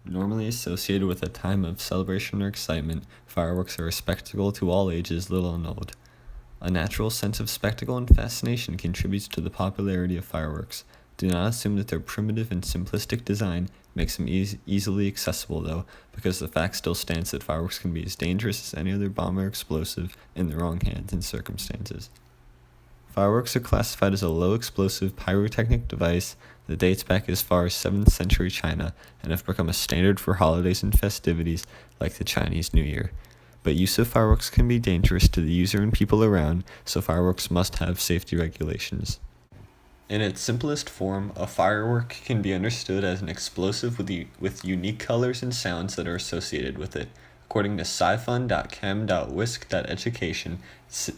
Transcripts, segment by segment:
Normally associated with a time of celebration or excitement, fireworks are a spectacle to all ages, little and old. A natural sense of spectacle and fascination contributes to the popularity of fireworks. Do not assume that their primitive and simplistic design makes them easily accessible, though, because the fact still stands that fireworks can be as dangerous as any other bomb or explosive in the wrong hands and circumstances. Fireworks are classified as a low-explosive pyrotechnic device that dates back as far as 7th century China and have become a standard for holidays and festivities like the Chinese New Year. But use of fireworks can be dangerous to the user and people around, so fireworks must have safety regulations. In its simplest form, a firework can be understood as an explosive with unique colors and sounds that are associated with it. According to sci-fun.chem.wisc.education,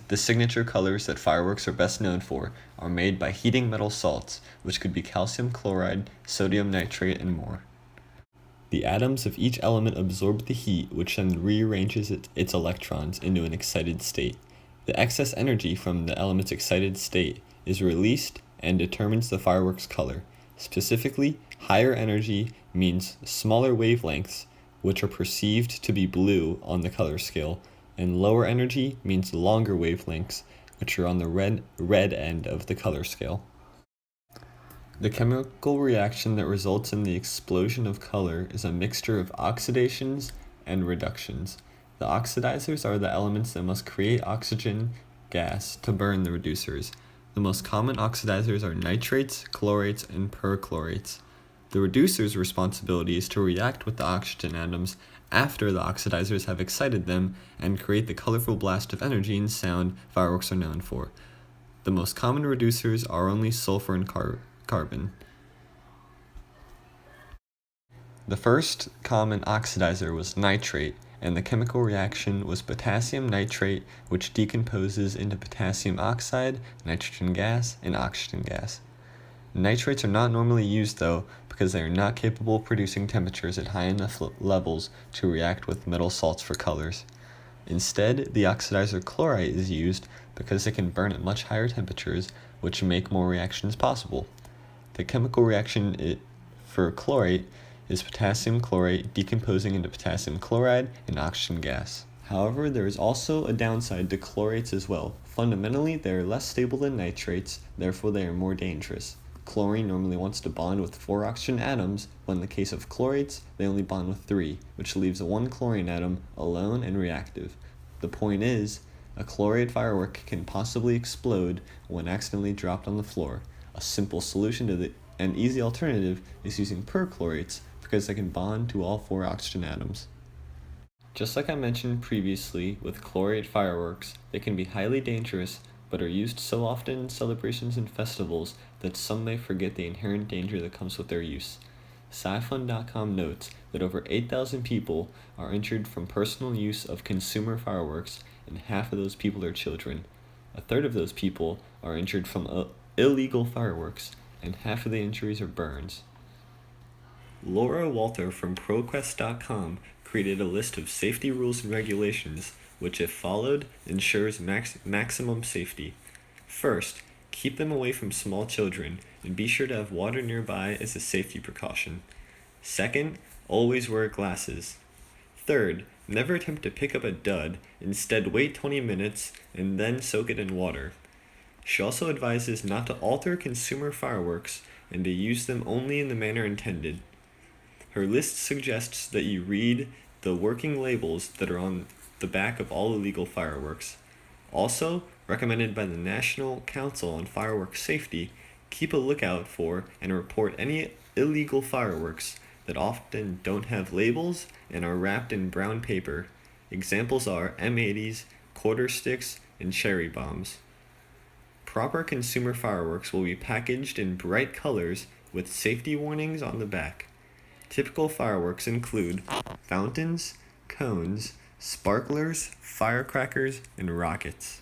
the signature colors that fireworks are best known for are made by heating metal salts, which could be calcium chloride, sodium nitrate, and more. The atoms of each element absorb the heat, which then rearranges its electrons into an excited state. The excess energy from the element's excited state is released and determines the firework's color. Specifically, higher energy means smaller wavelengths, which are perceived to be blue on the color scale, and lower energy means longer wavelengths, which are on the red end of the color scale. The chemical reaction that results in the explosion of color is a mixture of oxidations and reductions. The oxidizers are the elements that must create oxygen gas to burn the reducers. The most common oxidizers are nitrates, chlorates, and perchlorates. The reducer's responsibility is to react with the oxygen atoms after the oxidizers have excited them and create the colorful blast of energy and sound fireworks are known for. The most common reducers are only sulfur and carbon. The first common oxidizer was nitrate, and the chemical reaction was potassium nitrate, which decomposes into potassium oxide, nitrogen gas, and oxygen gas. Nitrates are not normally used, though, because they are not capable of producing temperatures at high enough levels to react with metal salts for colors. Instead, the oxidizer chlorite is used because it can burn at much higher temperatures, which make more reactions possible. The chemical reaction for chlorate is potassium chlorate decomposing into potassium chloride and oxygen gas. However, there is also a downside to chlorates as well. Fundamentally, they are less stable than nitrates, therefore they are more dangerous. Chlorine normally wants to bond with 4 oxygen atoms, but in the case of chlorates, they only bond with 3, which leaves one chlorine atom alone and reactive. The point is, a chlorate firework can possibly explode when accidentally dropped on the floor. A simple solution to an easy alternative is using perchlorates because they can bond to all 4 oxygen atoms. Just like I mentioned previously with chlorate fireworks, they can be highly dangerous but are used so often in celebrations and festivals that some may forget the inherent danger that comes with their use. Sci-fun.com notes that over 8,000 people are injured from personal use of consumer fireworks, and half of those people are children. A third of those people are injured from illegal fireworks, and half of the injuries are burns. Laura Walter from ProQuest.com created a list of safety rules and regulations which, if followed, ensures maximum safety. First, keep them away from small children, and be sure to have water nearby as a safety precaution. Second, always wear glasses. Third, never attempt to pick up a dud, instead wait 20 minutes and then soak it in water. She also advises not to alter consumer fireworks and to use them only in the manner intended. Her list suggests that you read the working labels that are on the back of all illegal fireworks. Also, recommended by the National Council on Fireworks Safety, keep a lookout for and report any illegal fireworks that often don't have labels and are wrapped in brown paper. Examples are M80s, quarter sticks, and cherry bombs. Proper consumer fireworks will be packaged in bright colors with safety warnings on the back. Typical fireworks include fountains, cones, sparklers, firecrackers, and rockets.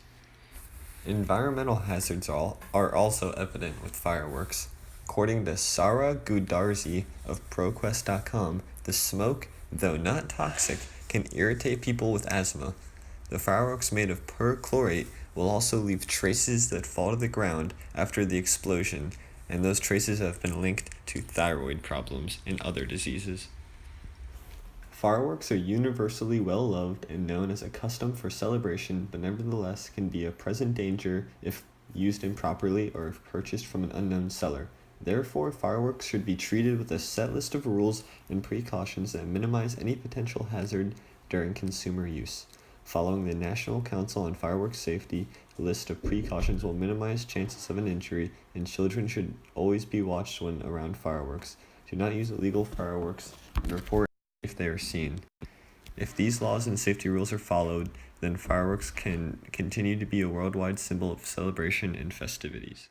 Environmental hazards are also evident with fireworks. According to Sara Goodarzi of ProQuest.com, the smoke, though not toxic, can irritate people with asthma. The fireworks made of perchlorate will also leave traces that fall to the ground after the explosion, and those traces have been linked to thyroid problems and other diseases. Fireworks are universally well loved and known as a custom for celebration, but nevertheless can be a present danger if used improperly or if purchased from an unknown seller. Therefore, fireworks should be treated with a set list of rules and precautions that minimize any potential hazard during consumer use. Following the National Council on Fireworks Safety, a list of precautions will minimize chances of an injury, and children should always be watched when around fireworks. Do not use illegal fireworks and report if they are seen. If these laws and safety rules are followed, then fireworks can continue to be a worldwide symbol of celebration and festivities.